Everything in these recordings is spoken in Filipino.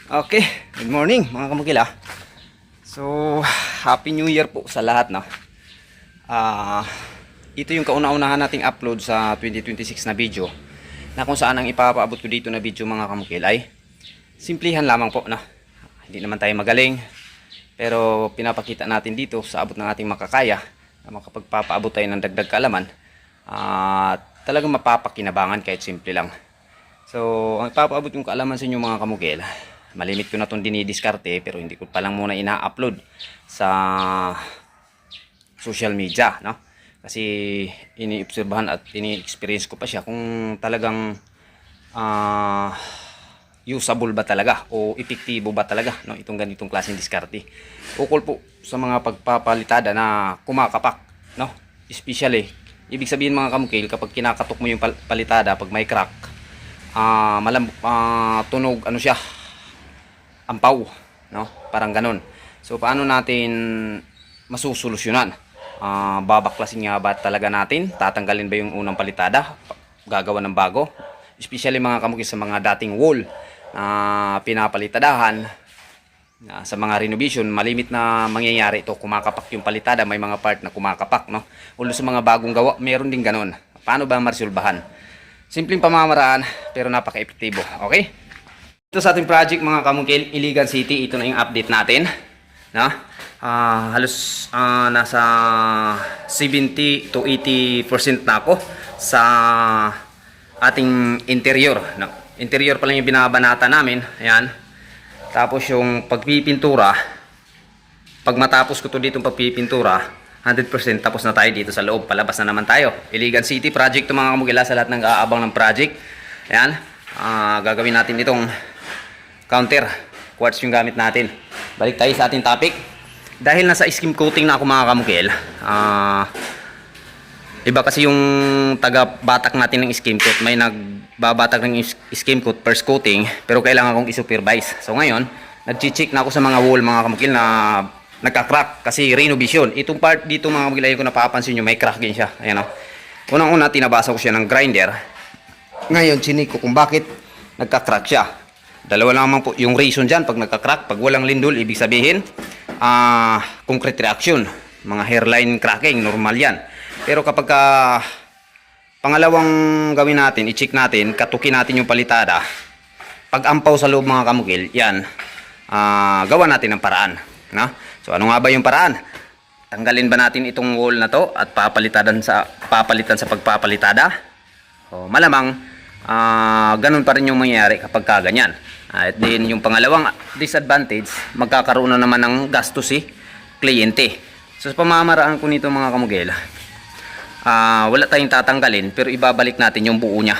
Okay, good morning mga kamukila. So, Happy New Year po sa lahat, no? Ito yung kauna-unahan nating upload sa 2026 na video, na kung saan ang ipapaabot ko dito na video mga kamukila ay simplihan lamang po, no? Hindi naman tayo magaling, pero pinapakita natin dito sa abot ng ating makakaya na makapagpapaabot tayo ng dagdag kaalaman at talagang mapapakinabangan kahit simple lang. So, ang ipapaabot yung kaalaman sa inyo mga kamukila, malimit ko na itong dinidiskarte pero hindi ko pa lang muna ina-upload sa social media, no? Kasi iniobserbahan at ini-experience ko pa siya kung talagang usable ba talaga o epektibo ba talaga, no, itong ganitong klaseng diskarte. Ukol po sa mga pagpapalitada na kumakapak, no? Especially, ibig sabihin mga kamukil, kapag kinakatok mo yung palitada, pag may crack, tunog ano siya, ampaw, no? Parang ganon. So paano natin masusolusyonan? Babaklasin nga ba talaga natin? Tatanggalin ba yung unang palitada? Gagawa ng bago? Especially mga kamukis sa mga dating wall na pinapalitadahan, sa mga renovation, malimit na mangyayari ito, kumakapak yung palitada, may mga part na kumakapak, no? Ulo sa mga bagong gawa, meron din ganon. Paano ba maresolbahan? Simpleng pamamaraan pero napaka-epektibo. Okay? Ito sa ating project mga kamungkil, Iligan City, ito na yung update natin, no? Halos nasa 70 to 80% na ako sa ating interior, no? Interior pa lang yung binabanata namin, ayan. Tapos yung pagpipintura, pag matapos ko to dito pagpipintura 100%, tapos na tayo dito sa loob, palabas na naman tayo. Iligan City project to mga kamugila, sa lahat ng aabang ng project, ayan. Gagawin natin itong counter quartz yung gamit natin. Balik tayo sa ating topic. Dahil nasa skim coating na ako mga kamukil, iba kasi yung taga batak natin ng skim coat, may nagbabatak ng skim coat first coating, pero kailangan kong i-supervise. So ngayon nag-check na ako sa mga wall mga kamukil na nagka-crack kasi renovation. Itong part dito mga kamukil, ayun ko napapansin nyo, may crack din siya, ayan o. Unang-una tinabasa ko siya ng grinder. Ngayon chinik ko kung bakit nagka-crack siya. Dalawa naman po yung reason dyan pag nagka-crack. Pag walang lindol, ibig sabihin concrete reaction, mga hairline cracking, normal yan. Pero kapag pangalawang gawin natin, i-check natin, katukin natin yung palitada, pag ampaw sa loob mga kamukil, yan, gawa natin ng paraan, no? So ano nga ba yung paraan? Tanggalin ba natin itong wall na to at papalitan sa pagpapalitada? O malamang ganun pa rin yung mangyayari kapag kaganyan. At din yung pangalawang disadvantage, magkakaroon na naman ng gastos si kliyente. So sa pamamaraan ko nito mga kamugel, wala tayong tatanggalin pero ibabalik natin yung buo niya,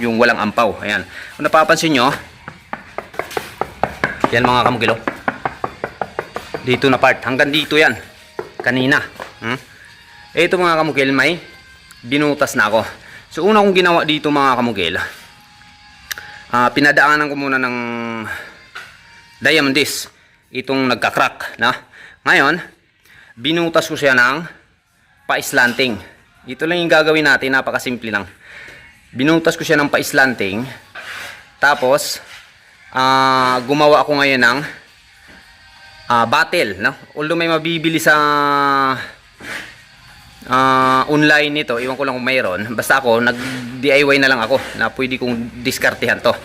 yung walang ampaw. Ayan, kung napapansin nyo, yan mga kamugel, dito na part, hanggang dito yan kanina. Ito mga kamugel, may binutas na ako. So una kong ginawa dito mga kamugel, pinadaanan ko muna ng diamond disc itong nagka-crack, na. Ngayon, binutas ko siya ng pa-slanting. Ito lang yung gagawin natin, napakasimple lang. Binutas ko siya ng pa-slanting. Tapos, gumawa ako ngayon ng battle, no? Although may mabibili sa online nito, iwan ko lang kung mayroon. Basta ako, nag-DIY na lang ako na pwede kong diskartehan to.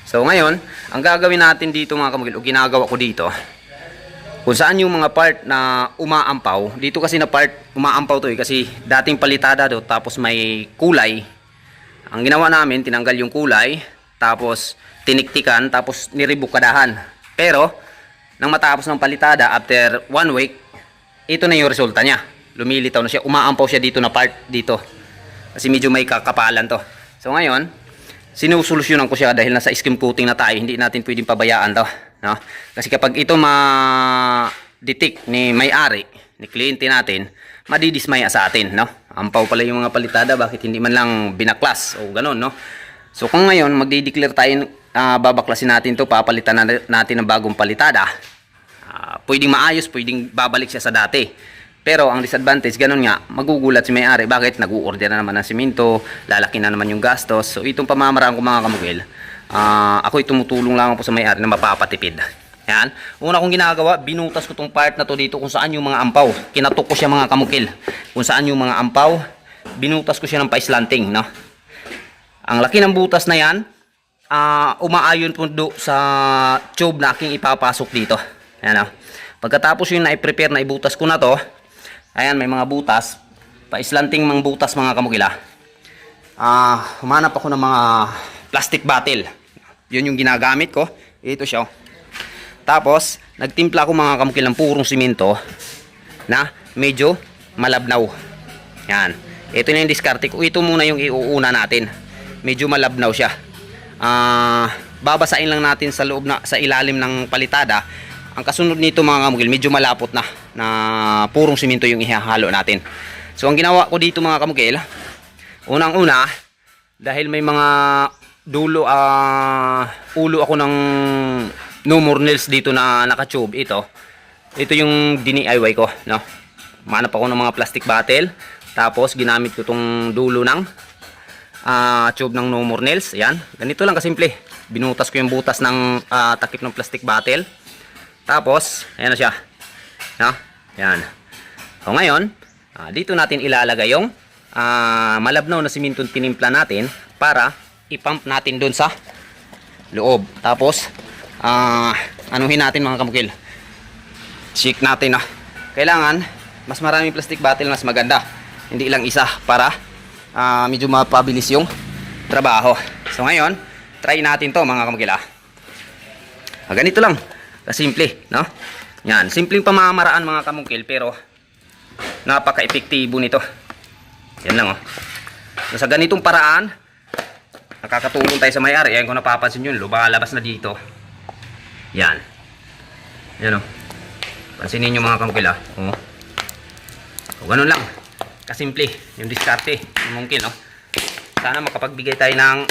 So ngayon, ang gagawin natin dito mga kamugil, o ginagawa ko dito, kung saan yung mga part na umaampaw, dito kasi na part umaampaw to kasi dating palitada do, tapos may kulay. Ang ginawa namin, tinanggal yung kulay, tapos tiniktikan, tapos niribukadahan. Pero nang matapos ng palitada, after 1 week, ito na yung resulta niya. Lumilitaw na siya, umaampaw siya dito na part dito. Kasi medyo may kakapalan to. So ngayon, sinusolusyonan ko siya dahil nasa skim coating na tayo, hindi natin pwedeng pabayaan to, no? Kasi kapag ito ma-detect ni may-ari, ni kliyente natin, madidismaya sa atin, no? Ampaw pala yung mga palitada, bakit hindi man lang binaklas o ganun, no? So kung ngayon magdi-declare tayo, babaklasin natin to, papalitan natin ng bagong palitada, pwedeng maayos, pwedeng babalik siya sa dati. Pero ang disadvantage, ganun nga, magugulat si may-ari, bakit nag-u-order na naman ng simento, lalaki na naman yung gastos. So itong pamamaraan ko mga kamugil, Ako'y tumutulong lang po sa may-ari na mapapatipid. Yan. Una kong ginagawa, binutas ko tong part na to dito kung saan yung mga ampaw. Kinatok ko siya mga kamukil. Kung saan yung mga ampaw, binutas ko siya ng paislanting, no? Ang laki ng butas na yan, umaayon po sa tube na aking ipapasok dito. Ayan, no? Pagkatapos yung na-prepare na ibutas ko na to, ayan, may mga butas, paislanting mga butas mga kamukila. Humanap ako ng mga plastic bottle. Yun yung ginagamit ko. Ito siya. Tapos, nagtimpla ako mga kamukil ng purong simento na medyo malabnaw. Yan. Ito na yung diskarte ko. Ito muna yung iuuna natin. Medyo malabnaw siya. Babasain lang natin sa loob na, sa ilalim ng palitada. Ang kasunod nito mga kamukil, medyo malapot na purong simento yung ihahalo natin. So, ang ginawa ko dito mga kamukil, unang-una, dahil may mga dulo, ulo ako ng no more nails dito na naka-tube. Ito yung DIY ko, no? Manap ako ng mga plastic bottle, tapos ginamit ko tong dulo ng tube ng no more nails. Ayan, ganito lang kasimple. Binutas ko yung butas ng takip ng plastic bottle, tapos ayan na siya, no? Ayan. So ngayon, dito natin ilalagay yung malabnaw na simento tinimpla natin para i-pump natin doon sa loob. Tapos anuhin natin mga kamukil, check natin na kailangan mas maraming plastic bottle, mas maganda, hindi lang isa, para medyo mapabilis yung trabaho. So ngayon, try natin to mga kamukil. Ganito lang kasimple, no? Yan, simpleng pamamaraan mga kamukil, pero napaka-epektibo nito. Yan lang, oh. So, sa ganitong paraan, nakakatulong tayo sa may-ari. Ayan, kung napapansin nyo, lumalabas na dito. Yan. Yan, o. Pansinin nyo mga kamukil, o. So, ganun lang. Kasimple. Yung diskarte. Yung mungkin, o. Sana makapagbigay tayo ng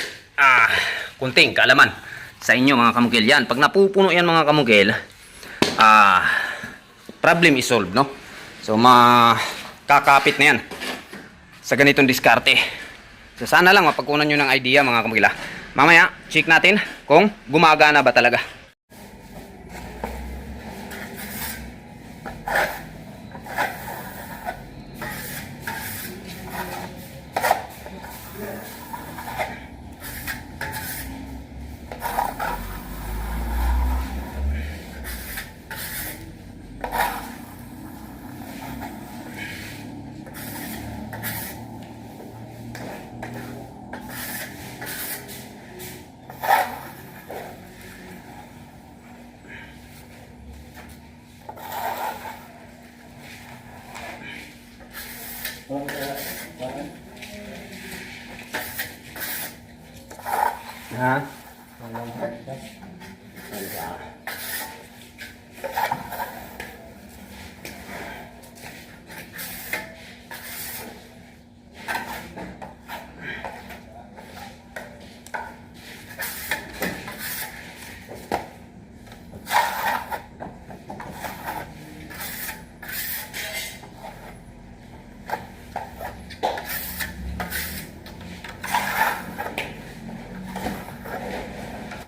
kunting kaalaman sa inyo mga kamukil. Yan. Pag napupuno yan mga kamukil, problem is solved, no? So, makakapit na yan sa ganitong diskarte. So, sana lang mapagkunan nyo ng idea mga kamukila. Mamaya, check natin kung gumagana ba talaga. Ha?